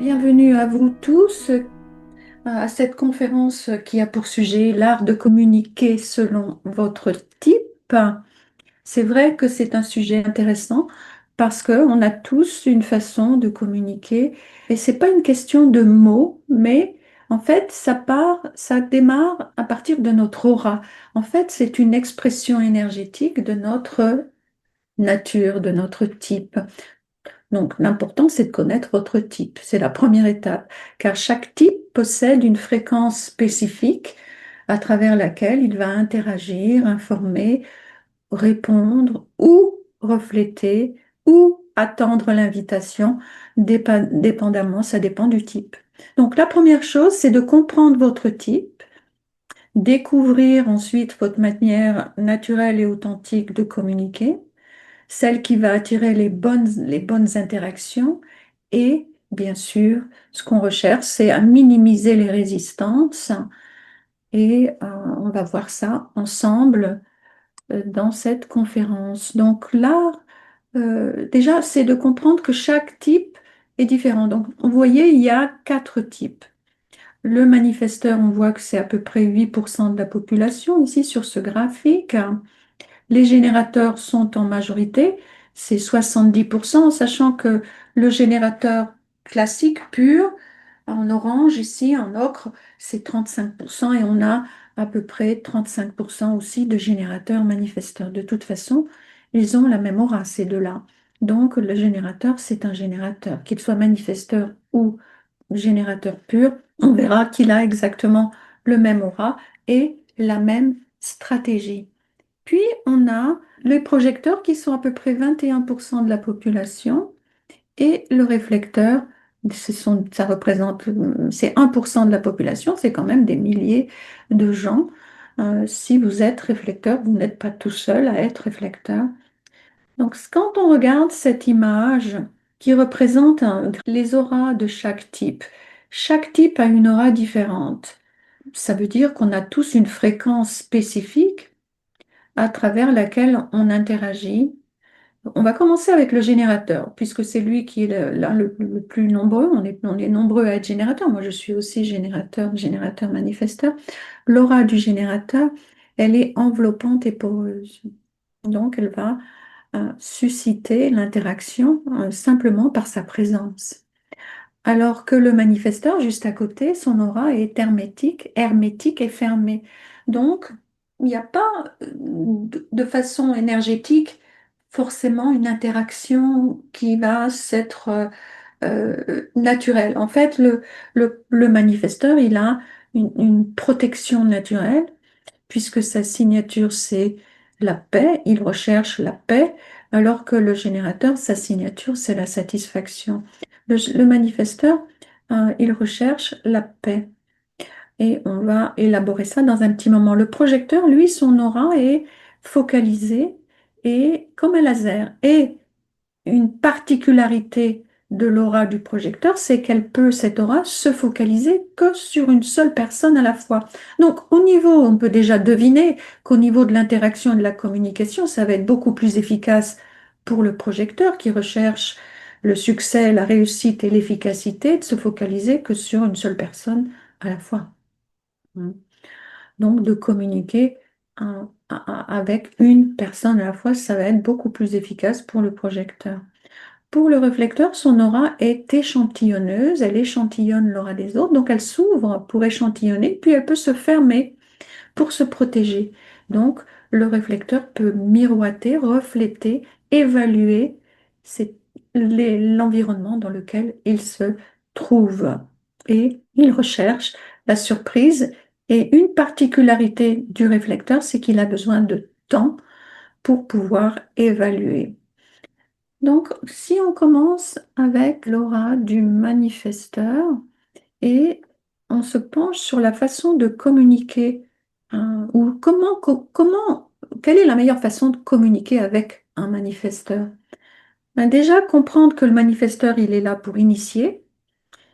Bienvenue à vous tous à cette conférence qui a pour sujet l'art de communiquer selon votre type. C'est vrai que c'est un sujet intéressant parce qu'on a tous une façon de communiquer et c'est pas une question de mots, mais en fait ça démarre à partir de notre aura. En fait, c'est une expression énergétique de notre nature, de notre type. Donc, l'important, c'est de connaître votre type. C'est la première étape, car chaque type possède une fréquence spécifique à travers laquelle il va interagir, informer, répondre ou refléter ou attendre l'invitation, dépendamment, ça dépend du type. Donc, la première chose, c'est de comprendre votre type, découvrir ensuite votre manière naturelle et authentique de communiquer, celle qui va attirer les bonnes interactions et bien sûr, ce qu'on recherche, c'est à minimiser les résistances et on va voir ça ensemble dans cette conférence. Donc là, déjà, c'est de comprendre que chaque type est différent. Donc, vous voyez, il y a quatre types. Le manifesteur, on voit que c'est à peu près 8% de la population ici sur ce graphique. Les générateurs sont en majorité, c'est 70%, sachant que le générateur classique pur, en orange ici, en ocre, c'est 35% et on a à peu près 35% aussi de générateurs manifesteurs. De toute façon, ils ont la même aura, ces deux-là. Donc le générateur, c'est un générateur, qu'il soit manifesteur ou générateur pur, on verra qu'il a exactement le même aura et la même stratégie. Puis, on a les projecteurs qui sont à peu près 21% de la population et le réflecteur, ça représente, c'est 1% de la population, c'est quand même des milliers de gens. Si vous êtes réflecteur, vous n'êtes pas tout seul à être réflecteur. Donc, quand on regarde cette image qui représente les auras de chaque type a une aura différente. Ça veut dire qu'on a tous une fréquence spécifique à travers laquelle on interagit. On va commencer avec le générateur, puisque c'est lui qui est le plus nombreux. On est nombreux à être générateur. Moi, je suis aussi générateur manifesteur. L'aura du générateur, elle est enveloppante et poreuse. Donc, elle va susciter l'interaction simplement par sa présence. Alors que le manifesteur, juste à côté, son aura est hermétique et fermée. Donc, il n'y a pas de façon énergétique forcément une interaction qui va s'être naturelle. En fait, le manifesteur, il a une protection naturelle puisque sa signature, c'est la paix, il recherche la paix, alors que le générateur, sa signature, c'est la satisfaction. Le manifesteur, il recherche la paix. Et on va élaborer ça dans un petit moment. Le projecteur, lui, son aura est focalisée et comme un laser. Et une particularité de l'aura du projecteur, c'est qu'elle peut, cette aura, se focaliser que sur une seule personne à la fois. Donc, au niveau, on peut déjà deviner qu'au niveau de l'interaction et de la communication, ça va être beaucoup plus efficace pour le projecteur qui recherche le succès, la réussite et l'efficacité de se focaliser que sur une seule personne à la fois. Donc, de communiquer avec une personne à la fois, ça va être beaucoup plus efficace pour le projecteur. Pour le réflecteur, son aura est échantillonneuse, elle échantillonne l'aura des autres, donc elle s'ouvre pour échantillonner, puis elle peut se fermer pour se protéger. Donc le réflecteur peut miroiter, refléter, évaluer l'environnement dans lequel il se trouve. Et il recherche la surprise. Et une particularité du réflecteur, c'est qu'il a besoin de temps pour pouvoir évaluer. Donc, si on commence avec l'aura du manifesteur et on se penche sur la façon de communiquer, ou quelle est la meilleure façon de communiquer avec un manifesteur? Ben déjà, comprendre que le manifesteur, il est là pour initier,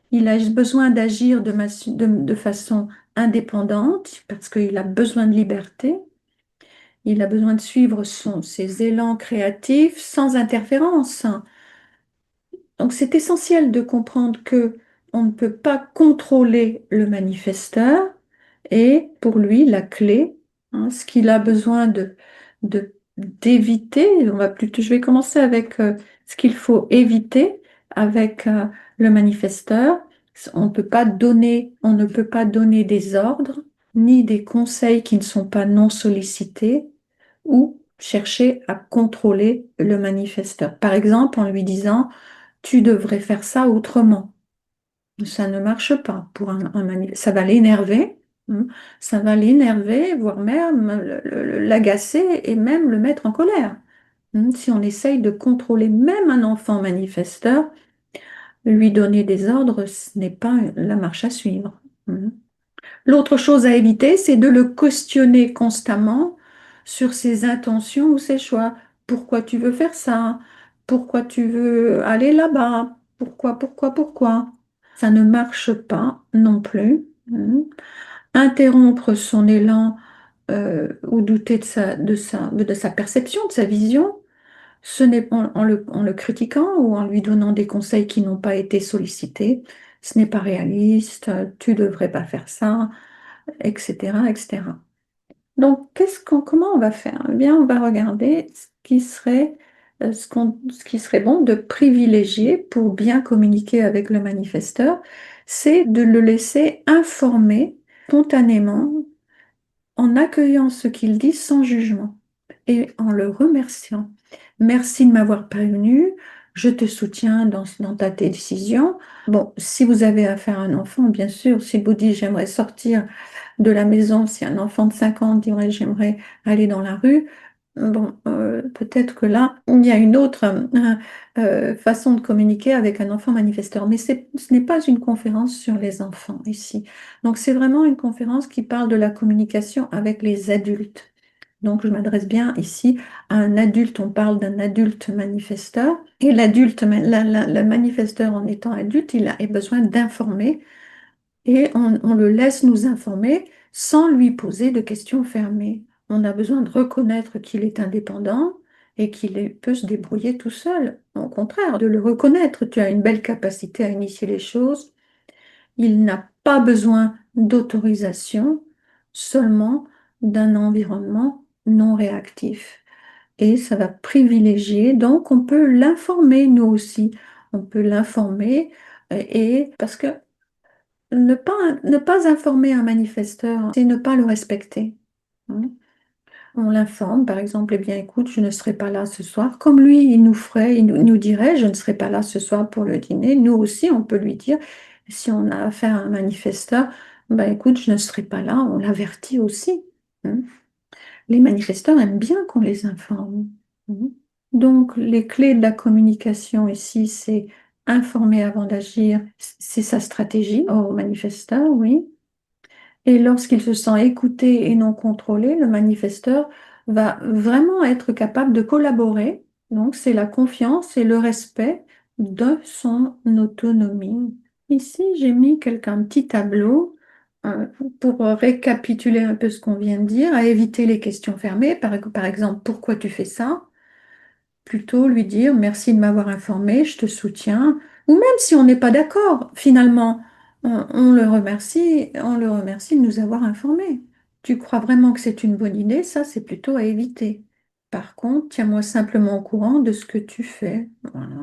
il a besoin d'agir de façon indépendante parce qu'il a besoin de liberté, il a besoin de suivre ses élans créatifs sans interférence. Donc c'est essentiel de comprendre que on ne peut pas contrôler le manifesteur et pour lui, la clé, ce qu'il a besoin d'éviter, je vais commencer avec ce qu'il faut éviter avec le manifesteur. On ne peut pas donner des ordres ni des conseils qui ne sont pas non sollicités ou chercher à contrôler le manifesteur. Par exemple, en lui disant, tu devrais faire ça autrement. Ça ne marche pas pour ça va l'énerver, ça va l'énerver, voire même l'agacer et même le mettre en colère. Si on essaye de contrôler même un enfant manifesteur, lui donner des ordres, ce n'est pas la marche à suivre. Mm. L'autre chose à éviter, c'est de le questionner constamment sur ses intentions ou ses choix. Pourquoi tu veux faire ça? Pourquoi tu veux aller là-bas? Pourquoi? Ça ne marche pas non plus. Interrompre son élan ou douter de sa perception, de sa vision, ce n'est en le critiquant ou en lui donnant des conseils qui n'ont pas été sollicités. Ce n'est pas réaliste, tu devrais pas faire ça, etc., etc. Donc, comment on va faire? Eh bien, on va regarder ce qui serait bon de privilégier pour bien communiquer avec le manifesteur, c'est de le laisser informer spontanément en accueillant ce qu'il dit sans jugement et en le remerciant. Merci de m'avoir prévenu, je te soutiens dans ta décision. Bon, si vous avez affaire à un enfant, bien sûr, s'il vous dit j'aimerais sortir de la maison, si un enfant de 5 ans dirait j'aimerais aller dans la rue, bon, peut-être que là, il y a une autre façon de communiquer avec un enfant manifesteur. Mais ce n'est pas une conférence sur les enfants ici. Donc c'est vraiment une conférence qui parle de la communication avec les adultes. Donc je m'adresse bien ici à un adulte, on parle d'un adulte manifesteur. Et le manifesteur en étant adulte, il a besoin d'informer et on le laisse nous informer sans lui poser de questions fermées. On a besoin de reconnaître qu'il est indépendant et peut se débrouiller tout seul. Au contraire, de le reconnaître, tu as une belle capacité à initier les choses. Il n'a pas besoin d'autorisation, seulement d'un environnement non réactif. Et ça va privilégier, donc on peut l'informer nous aussi. On peut l'informer et parce que ne pas informer un manifesteur, c'est ne pas le respecter. Hein. On l'informe, par exemple, eh bien, écoute, je ne serai pas là ce soir. Comme lui, il nous dirait, je ne serai pas là ce soir pour le dîner. Nous aussi, on peut lui dire, si on a affaire à un manifesteur, ben, écoute, je ne serai pas là. On l'avertit aussi. Hein. Les manifesteurs aiment bien qu'on les informe. Hein. Donc, les clés de la communication ici, c'est informer avant d'agir. C'est sa stratégie au manifesteur, oui. Et lorsqu'il se sent écouté et non contrôlé, le manifesteur va vraiment être capable de collaborer. Donc, c'est la confiance et le respect de son autonomie. Ici, j'ai mis un petit tableau euh, pour récapituler un peu ce qu'on vient de dire, à éviter les questions fermées. Par exemple, pourquoi tu fais ça? Plutôt lui dire merci de m'avoir informé, je te soutiens. Ou même si on n'est pas d'accord, finalement, on le remercie de nous avoir informés. Tu crois vraiment que c'est une bonne idée? Ça, c'est plutôt à éviter. Par contre, tiens-moi simplement au courant de ce que tu fais. Voilà.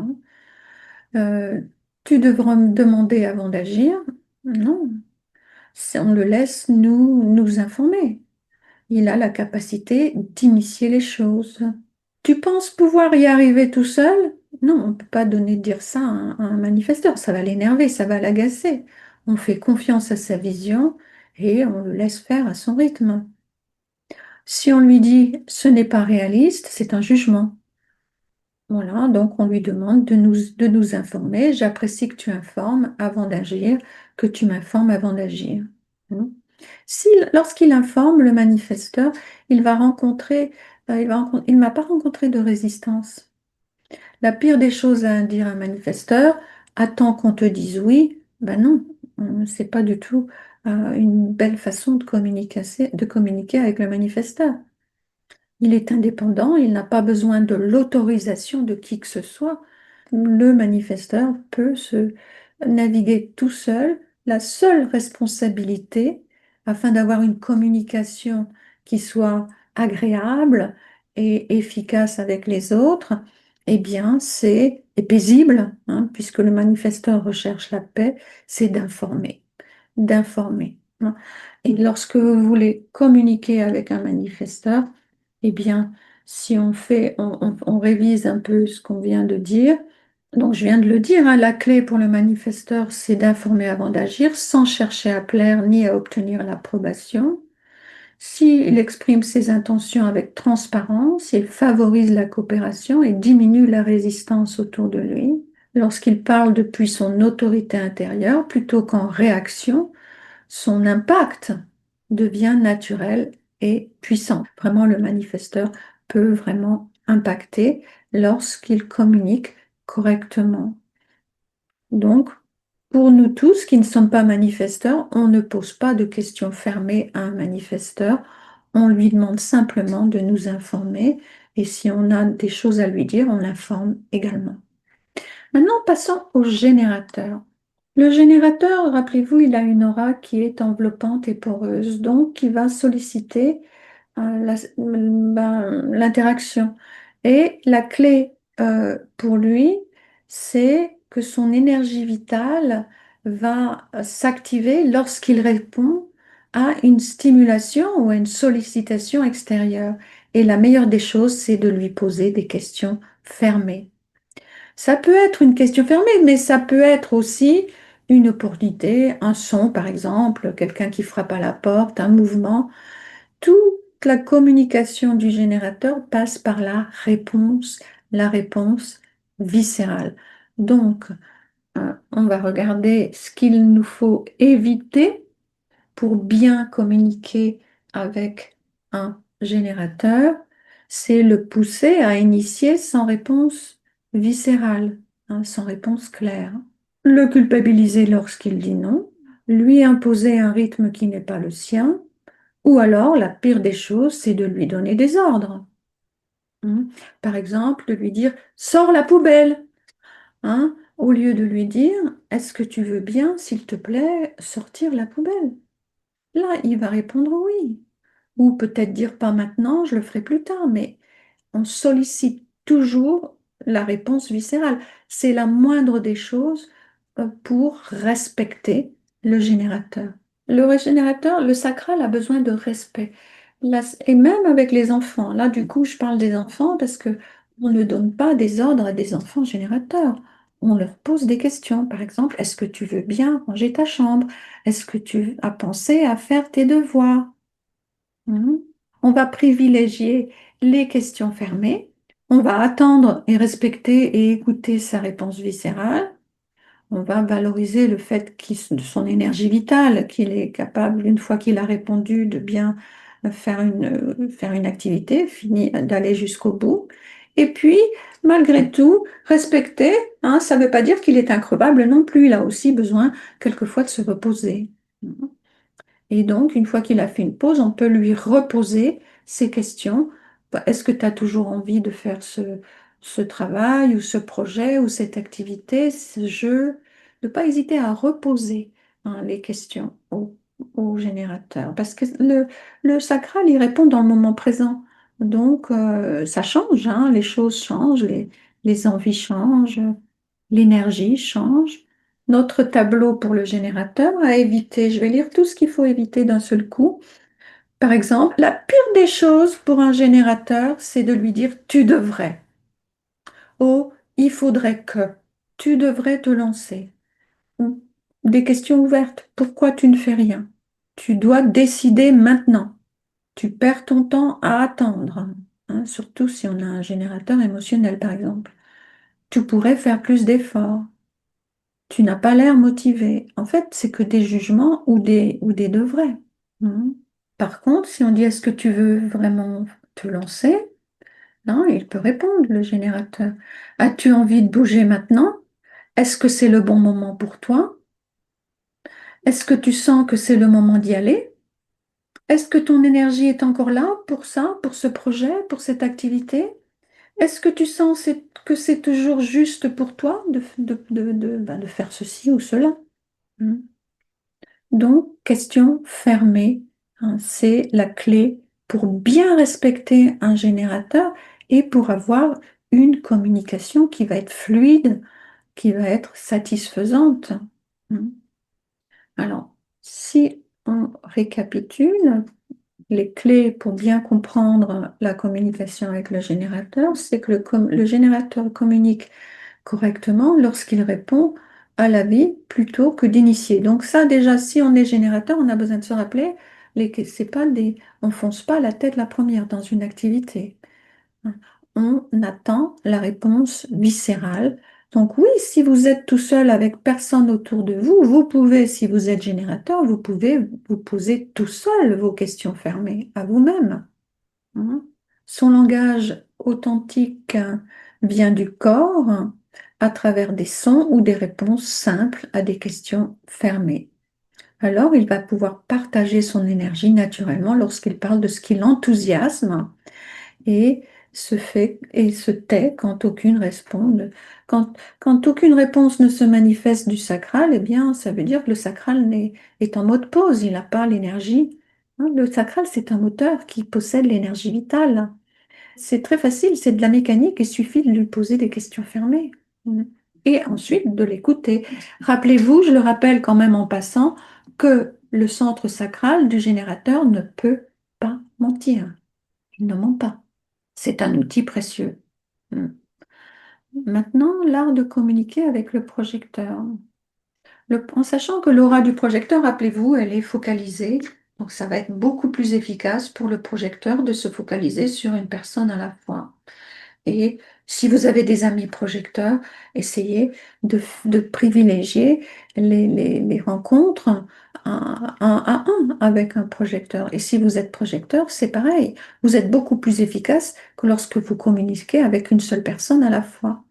Euh, Tu devras me demander avant d'agir. Non, on le laisse nous informer. Il a la capacité d'initier les choses. Tu penses pouvoir y arriver tout seul? Non, on ne peut pas dire ça à un manifesteur. Ça va l'énerver, ça va l'agacer. On fait confiance à sa vision et on le laisse faire à son rythme. Si on lui dit ce n'est pas réaliste, c'est un jugement. Voilà, donc on lui demande de nous informer. J'apprécie que tu informes avant d'agir, que tu m'informes avant d'agir. Hmm. Lorsqu'il informe le manifesteur, il ne va pas rencontrer de résistance. La pire des choses à dire à un manifesteur, attends qu'on te dise oui, ben non, c'est pas du tout une belle façon de communiquer avec le manifesteur. Il est indépendant, il n'a pas besoin de l'autorisation de qui que ce soit. Le manifesteur peut naviguer tout seul. La seule responsabilité, afin d'avoir une communication qui soit agréable et efficace avec les autres, eh bien, et paisible, hein, puisque le manifesteur recherche la paix, c'est d'informer, hein. Et lorsque vous voulez communiquer avec un manifesteur, eh bien, si on révise un peu ce qu'on vient de dire. Donc, je viens de le dire, hein, la clé pour le manifesteur, c'est d'informer avant d'agir, sans chercher à plaire ni à obtenir l'approbation. S'il exprime ses intentions avec transparence, il favorise la coopération et diminue la résistance autour de lui. Lorsqu'il parle depuis son autorité intérieure plutôt qu'en réaction, son impact devient naturel et puissant. Vraiment, le manifesteur peut vraiment impacter lorsqu'il communique correctement. Donc, pour nous tous qui ne sommes pas manifesteurs, on ne pose pas de questions fermées à un manifesteur. On lui demande simplement de nous informer et si on a des choses à lui dire, on l'informe également. Maintenant, passons au générateur. Le générateur, rappelez-vous, il a une aura qui est enveloppante et poreuse, donc qui va solliciter l'interaction. Et la clé pour lui, c'est que son énergie vitale va s'activer lorsqu'il répond à une stimulation ou à une sollicitation extérieure. Et la meilleure des choses, c'est de lui poser des questions fermées. Ça peut être une question fermée, mais ça peut être aussi une opportunité, un son par exemple, quelqu'un qui frappe à la porte, un mouvement. Toute la communication du générateur passe par la réponse viscérale. Donc, on va regarder ce qu'il nous faut éviter pour bien communiquer avec un générateur, c'est le pousser à initier sans réponse viscérale, hein, sans réponse claire. Le culpabiliser lorsqu'il dit non, lui imposer un rythme qui n'est pas le sien, ou alors la pire des choses, c'est de lui donner des ordres, hein. Par exemple, de lui dire sors la poubelle, hein, au lieu de lui dire est-ce que tu veux bien, s'il te plaît, sortir la poubelle? Là, il va répondre oui. Ou peut-être dire pas maintenant, je le ferai plus tard, mais on sollicite toujours la réponse viscérale. C'est la moindre des choses pour respecter le générateur. Le régénérateur, le sacral a besoin de respect. Et même avec les enfants. Là, du coup, je parle des enfants parce que on ne donne pas des ordres à des enfants générateurs. On leur pose des questions. Par exemple, est-ce que tu veux bien ranger ta chambre? Est-ce que tu as pensé à faire tes devoirs? Mhm. On va privilégier les questions fermées. On va attendre et respecter et écouter sa réponse viscérale. On va valoriser le fait de son énergie vitale, qu'il est capable, une fois qu'il a répondu, de bien faire une activité, d'aller jusqu'au bout. Et puis, malgré tout, respecter, hein, ça ne veut pas dire qu'il est increvable non plus. Il a aussi besoin quelquefois de se reposer. Et donc, une fois qu'il a fait une pause, on peut lui reposer ces questions. Bah, est-ce que tu as toujours envie de faire ce travail ou ce projet ou cette activité, ce jeu? Ne pas hésiter à reposer, hein, les questions au générateur. Parce que le sacral, il répond dans le moment présent. Donc, ça change, hein, les choses changent, les envies changent, l'énergie change. Notre tableau pour le générateur à éviter. Je vais lire tout ce qu'il faut éviter d'un seul coup. Par exemple, la pire des choses pour un générateur, c'est de lui dire tu devrais. Oh, il faudrait que. Tu devrais te lancer. Ou des questions ouvertes. Pourquoi tu ne fais rien? Tu dois décider maintenant. Tu perds ton temps à attendre, hein, surtout si on a un générateur émotionnel, par exemple. Tu pourrais faire plus d'efforts. Tu n'as pas l'air motivé. En fait, c'est que des jugements ou des devraient. Mhm. Par contre, si on dit est-ce que tu veux vraiment te lancer? Non, il peut répondre, le générateur. As-tu envie de bouger maintenant? Est-ce que c'est le bon moment pour toi? Est-ce que tu sens que c'est le moment d'y aller? Est-ce que ton énergie est encore là pour ça, pour ce projet, pour cette activité? Est-ce que tu sens que c'est toujours juste pour toi de faire ceci ou cela? Hmm. Donc, question fermée, hein, c'est la clé pour bien respecter un générateur et pour avoir une communication qui va être fluide, qui va être satisfaisante. Hmm. Alors, si on récapitule, les clés pour bien comprendre la communication avec le générateur, c'est que le générateur communique correctement lorsqu'il répond à l'avis plutôt que d'initier. Donc ça, déjà, si on est générateur, on a besoin de se rappeler, c'est pas on fonce pas la tête la première dans une activité. On attend la réponse viscérale. Donc oui, si vous êtes tout seul avec personne autour de vous, vous pouvez, si vous êtes générateur, vous pouvez vous poser tout seul vos questions fermées à vous-même. Hein. Son langage authentique vient du corps à travers des sons ou des réponses simples à des questions fermées. Alors, il va pouvoir partager son énergie naturellement lorsqu'il parle de ce qui l'enthousiasme et se tait quand aucune réponse, quand aucune réponse ne se manifeste du sacral, eh bien, ça veut dire que le sacral est en mode pause, il n'a pas l'énergie. Hein, le sacral, c'est un moteur qui possède l'énergie vitale. C'est très facile, c'est de la mécanique, il suffit de lui poser des questions fermées. Mm. Et ensuite de l'écouter. Rappelez-vous, je le rappelle quand même en passant, que le centre sacral du générateur ne peut pas mentir. Il ne ment pas. C'est un outil précieux. Mm. Maintenant, l'art de communiquer avec le projecteur. En sachant que l'aura du projecteur, rappelez-vous, elle est focalisée. Donc, ça va être beaucoup plus efficace pour le projecteur de se focaliser sur une personne à la fois. Et si vous avez des amis projecteurs, essayez de privilégier les rencontres un à un avec un projecteur. Et si vous êtes projecteur, c'est pareil. Vous êtes beaucoup plus efficace que lorsque vous communiquez avec une seule personne à la fois.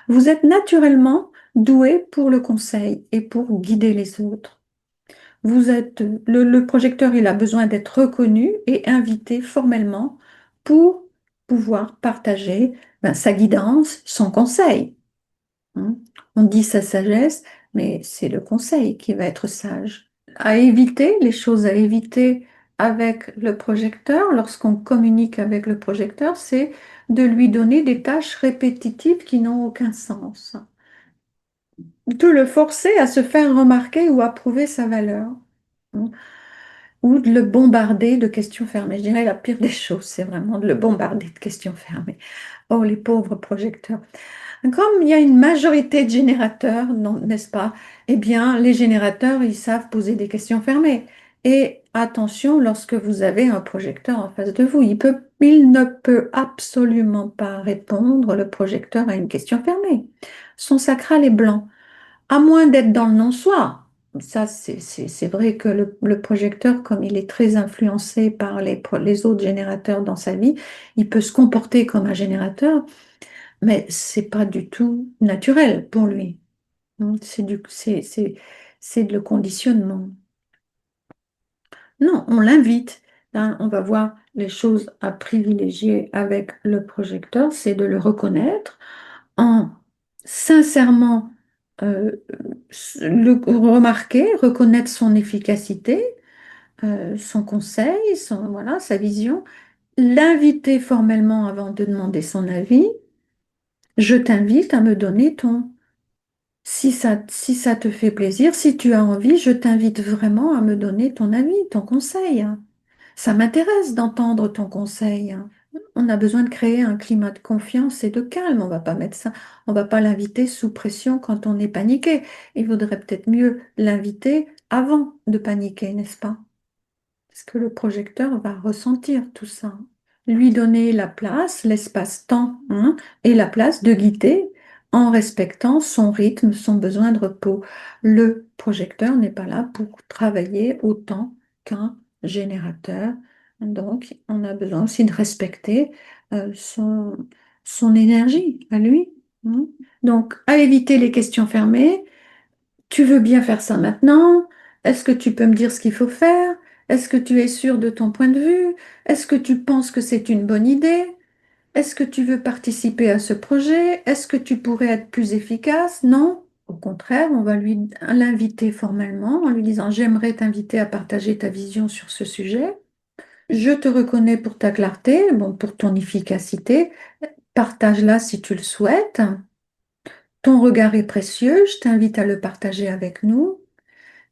Vous êtes naturellement doué pour le conseil et pour guider les autres. Le projecteur, il a besoin d'être reconnu et invité formellement pour pouvoir partager sa guidance, son conseil. Hein. On dit sa sagesse, mais c'est le conseil qui va être sage. À éviter, les choses à éviter avec le projecteur, lorsqu'on communique avec le projecteur, c'est de lui donner des tâches répétitives qui n'ont aucun sens. De le forcer à se faire remarquer ou à prouver sa valeur. Hein. Ou de le bombarder de questions fermées. Je dirais la pire des choses, c'est vraiment de le bombarder de questions fermées. Oh, les pauvres projecteurs. Comme il y a une majorité de générateurs, n'est-ce pas? Eh bien, les générateurs, ils savent poser des questions fermées. Et attention, lorsque vous avez un projecteur en face de vous, il ne peut absolument pas répondre, le projecteur, à une question fermée. Son sacral est blanc à moins d'être dans le non-soi. Ça, c'est vrai que le projecteur, comme il est très influencé par les autres générateurs dans sa vie, il peut se comporter comme un générateur, mais c'est pas du tout naturel pour lui. C'est de le conditionnement. Non, on l'invite. Hein, on va voir les choses à privilégier avec le projecteur, c'est de le reconnaître en sincèrement euh, le remarquer, reconnaître son efficacité, son conseil, voilà, sa vision, l'inviter formellement avant de demander son avis. Je t'invite à me donner si ça te fait plaisir, si tu as envie, je t'invite vraiment à me donner ton avis, ton conseil. Ça m'intéresse d'entendre ton conseil. On a besoin de créer un climat de confiance et de calme. On va pas mettre ça, on va pas l'inviter sous pression quand on est paniqué. Il vaudrait peut-être mieux l'inviter avant de paniquer, n'est-ce pas? Parce que le projecteur va ressentir tout ça. Lui donner la place, l'espace-temps, hein, et la place de guider en respectant son rythme, son besoin de repos. Le projecteur n'est pas là pour travailler autant qu'un générateur. Donc, on a besoin aussi de respecter son énergie à lui. Hein. Donc, à éviter les questions fermées. Tu veux bien faire ça maintenant? Est-ce que tu peux me dire ce qu'il faut faire? Est-ce que tu es sûr de ton point de vue? Est-ce que tu penses que c'est une bonne idée? Est-ce que tu veux participer à ce projet? Est-ce que tu pourrais être plus efficace? Non. Au contraire, on va l'inviter formellement en lui disant, j'aimerais t'inviter à partager ta vision sur ce sujet. Je te reconnais pour ta clarté, bon, pour ton efficacité. Partage-la si tu le souhaites. Ton regard est précieux, je t'invite à le partager avec nous.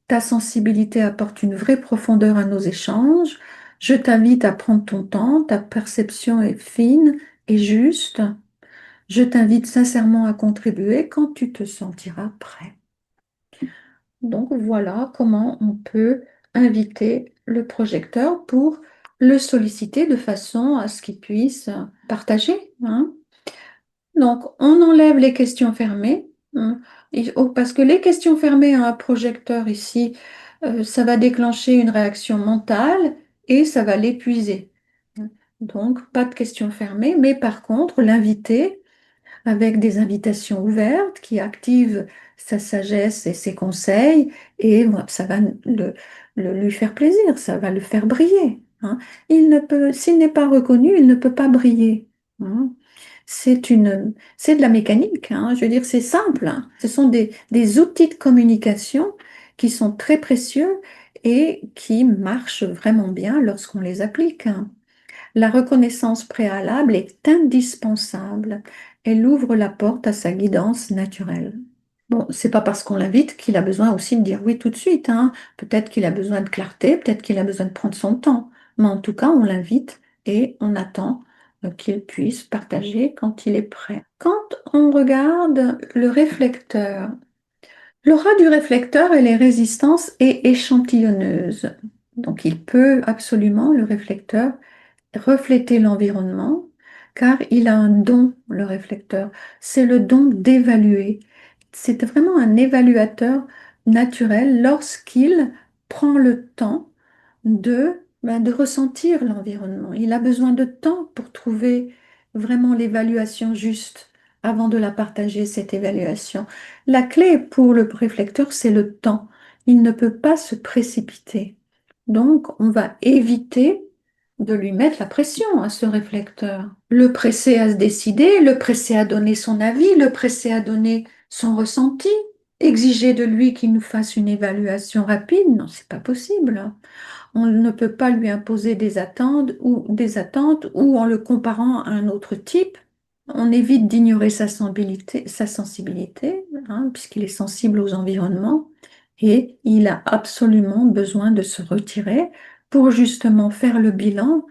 Ta sensibilité apporte une vraie profondeur à nos échanges. Je t'invite à prendre ton temps, ta perception est fine et juste. Je t'invite sincèrement à contribuer quand tu te sentiras prêt. Donc voilà comment on peut inviter le projecteur pour le solliciter de façon à ce qu'il puisse partager, hein. Donc on enlève les questions fermées, hein. Parce que les questions fermées à un projecteur ici, ça va déclencher une réaction mentale et ça va l'épuiser. Donc pas de questions fermées, mais par contre l'inviter avec des invitations ouvertes qui activent sa sagesse et ses conseils, et ça va lui faire plaisir, ça va le faire briller, hein. S'il n'est pas reconnu, il ne peut pas briller, hein. C'est de la mécanique, hein. Je veux dire, c'est simple, hein. Ce sont des outils de communication qui sont très précieux et qui marchent vraiment bien lorsqu'on les applique, hein. La reconnaissance préalable est indispensable. Elle ouvre la porte à sa guidance naturelle. Bon, c'est pas parce qu'on l'invite qu'il a besoin aussi de dire oui tout de suite, hein. Peut-être qu'il a besoin de clarté, peut-être qu'il a besoin de prendre son temps. Mais en tout cas, on l'invite et on attend qu'il puisse partager quand il est prêt. Quand on regarde le réflecteur, l'aura du réflecteur, elle est résistance et échantillonneuse. Donc, il peut absolument, le réflecteur, refléter l'environnement, car il a un don, le réflecteur. C'est le don d'évaluer. C'est vraiment un évaluateur naturel lorsqu'il prend le temps de ressentir l'environnement. Il a besoin de temps pour trouver vraiment l'évaluation juste avant de la partager, cette évaluation. La clé pour le réflecteur, c'est le temps. Il ne peut pas se précipiter. Donc, on va éviter de lui mettre la pression à ce réflecteur. Le presser à se décider, le presser à donner son avis, le presser à donner son ressenti, exiger de lui qu'il nous fasse une évaluation rapide, non, c'est pas possible. On ne peut pas lui imposer des attentes ou en le comparant à un autre type. On évite d'ignorer sa sensibilité, hein, puisqu'il est sensible aux environnements et il a absolument besoin de se retirer pour justement faire le bilan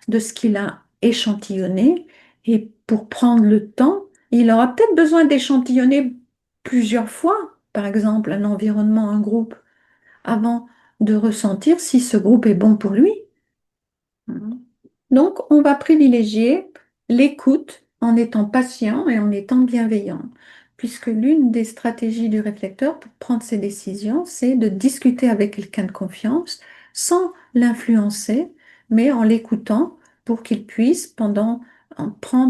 de ce qu'il a échantillonné et pour prendre le temps, il aura peut-être besoin d'échantillonner plusieurs fois, par exemple un environnement, un groupe, avant de ressentir si ce groupe est bon pour lui. Mhm. Donc, on va privilégier l'écoute en étant patient et en étant bienveillant, puisque l'une des stratégies du réflecteur pour prendre ses décisions, c'est de discuter avec quelqu'un de confiance sans l'influencer, mais en l'écoutant pour qu'il puisse, prendre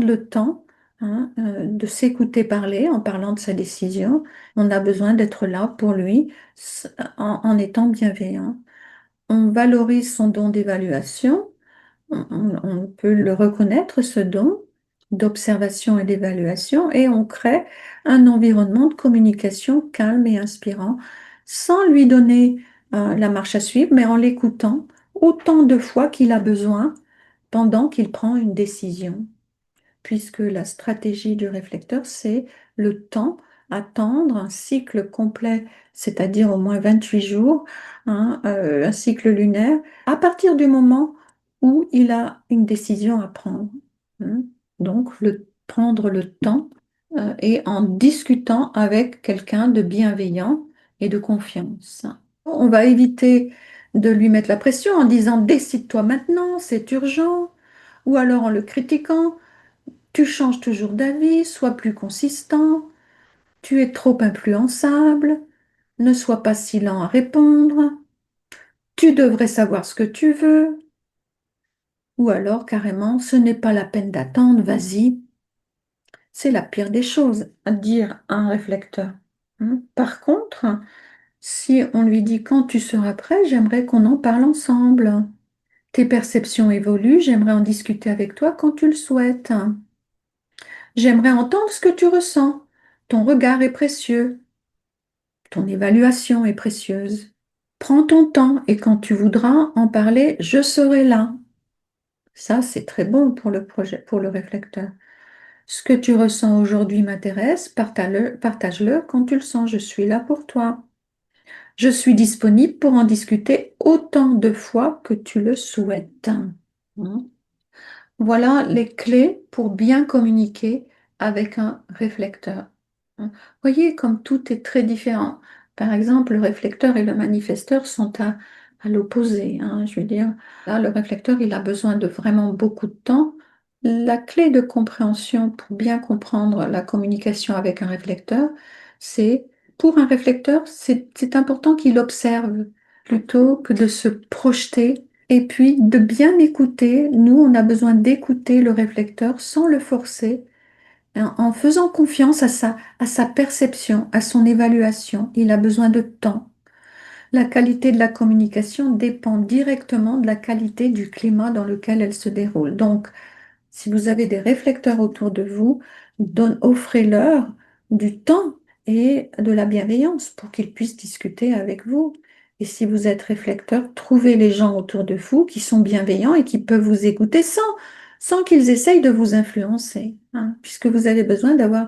le temps, hein, de s'écouter parler en parlant de sa décision. On a besoin d'être là pour lui en étant bienveillant. On valorise son don d'évaluation. On peut le reconnaître, ce don d'observation et d'évaluation, et on crée un environnement de communication calme et inspirant, sans lui donner la marche à suivre, mais en l'écoutant autant de fois qu'il a besoin pendant qu'il prend une décision, puisque la stratégie du réflecteur, c'est le temps, attendre un cycle complet, c'est-à-dire au moins 28 jours, hein, un cycle lunaire, à partir du moment où il a une décision à prendre, hein. Donc, prendre le temps et en discutant avec quelqu'un de bienveillant et de confiance. On va éviter de lui mettre la pression en disant décide-toi maintenant, c'est urgent, ou alors en le critiquant. Tu changes toujours d'avis, sois plus consistant, tu es trop influençable, ne sois pas si lent à répondre, tu devrais savoir ce que tu veux, ou alors carrément, ce n'est pas la peine d'attendre, vas-y. C'est la pire des choses à dire à un réflecteur, hein. Par contre, si on lui dit quand tu seras prêt, j'aimerais qu'on en parle ensemble. Tes perceptions évoluent, j'aimerais en discuter avec toi quand tu le souhaites. J'aimerais entendre ce que tu ressens. Ton regard est précieux, ton évaluation est précieuse. Prends ton temps et quand tu voudras en parler, je serai là. Ça, c'est très bon pour le projet, pour le réflecteur. Ce que tu ressens aujourd'hui m'intéresse, partage-le quand tu le sens. Je suis là pour toi. Je suis disponible pour en discuter autant de fois que tu le souhaites. Hein. Voilà les clés pour bien communiquer avec un réflecteur. Hein. Voyez comme tout est très différent. Par exemple, le réflecteur et le manifesteur sont à l'opposé. Hein, je veux dire, là, le réflecteur, il a besoin de vraiment beaucoup de temps. La clé de compréhension pour bien comprendre la communication avec un réflecteur, c'est, pour un réflecteur, c'est important qu'il observe plutôt que de se projeter et puis de bien écouter. Nous, on a besoin d'écouter le réflecteur sans le forcer, en faisant confiance à sa perception, à son évaluation. Il a besoin de temps. La qualité de la communication dépend directement de la qualité du climat dans lequel elle se déroule. Donc, si vous avez des réflecteurs autour de vous, offrez-leur du temps et de la bienveillance pour qu'ils puissent discuter avec vous. Et si vous êtes réflecteur, trouvez les gens autour de vous qui sont bienveillants et qui peuvent vous écouter sans qu'ils essayent de vous influencer, hein, puisque vous avez besoin d'avoir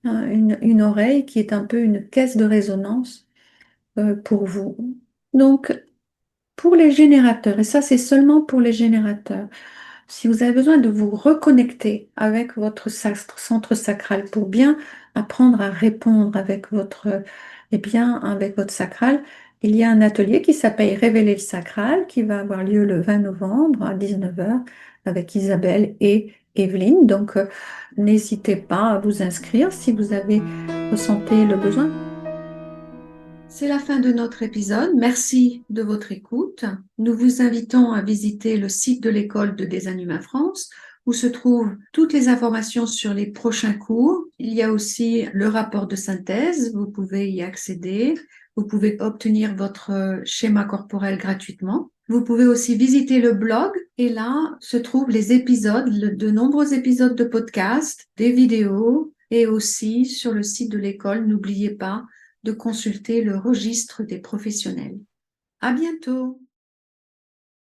une oreille qui est un peu une caisse de résonance pour vous. Donc, pour les générateurs, et ça c'est seulement pour les générateurs, si vous avez besoin de vous reconnecter avec votre centre sacral pour bien apprendre à répondre avec avec votre sacral, il y a un atelier qui s'appelle Révéler le sacral qui va avoir lieu le 20 novembre à 19 heures avec Isabelle et Evelyne. Donc, n'hésitez pas à vous inscrire si vous avez ressenti le besoin. C'est la fin de notre épisode. Merci de votre écoute. Nous vous invitons à visiter le site de l'École de Design Humain France où se trouvent toutes les informations sur les prochains cours. Il y a aussi le rapport de synthèse. Vous pouvez y accéder. Vous pouvez obtenir votre schéma corporel gratuitement. Vous pouvez aussi visiter le blog et là se trouvent les épisodes, de nombreux épisodes de podcast, des vidéos et aussi sur le site de l'école. N'oubliez pas de consulter le registre des professionnels. À bientôt!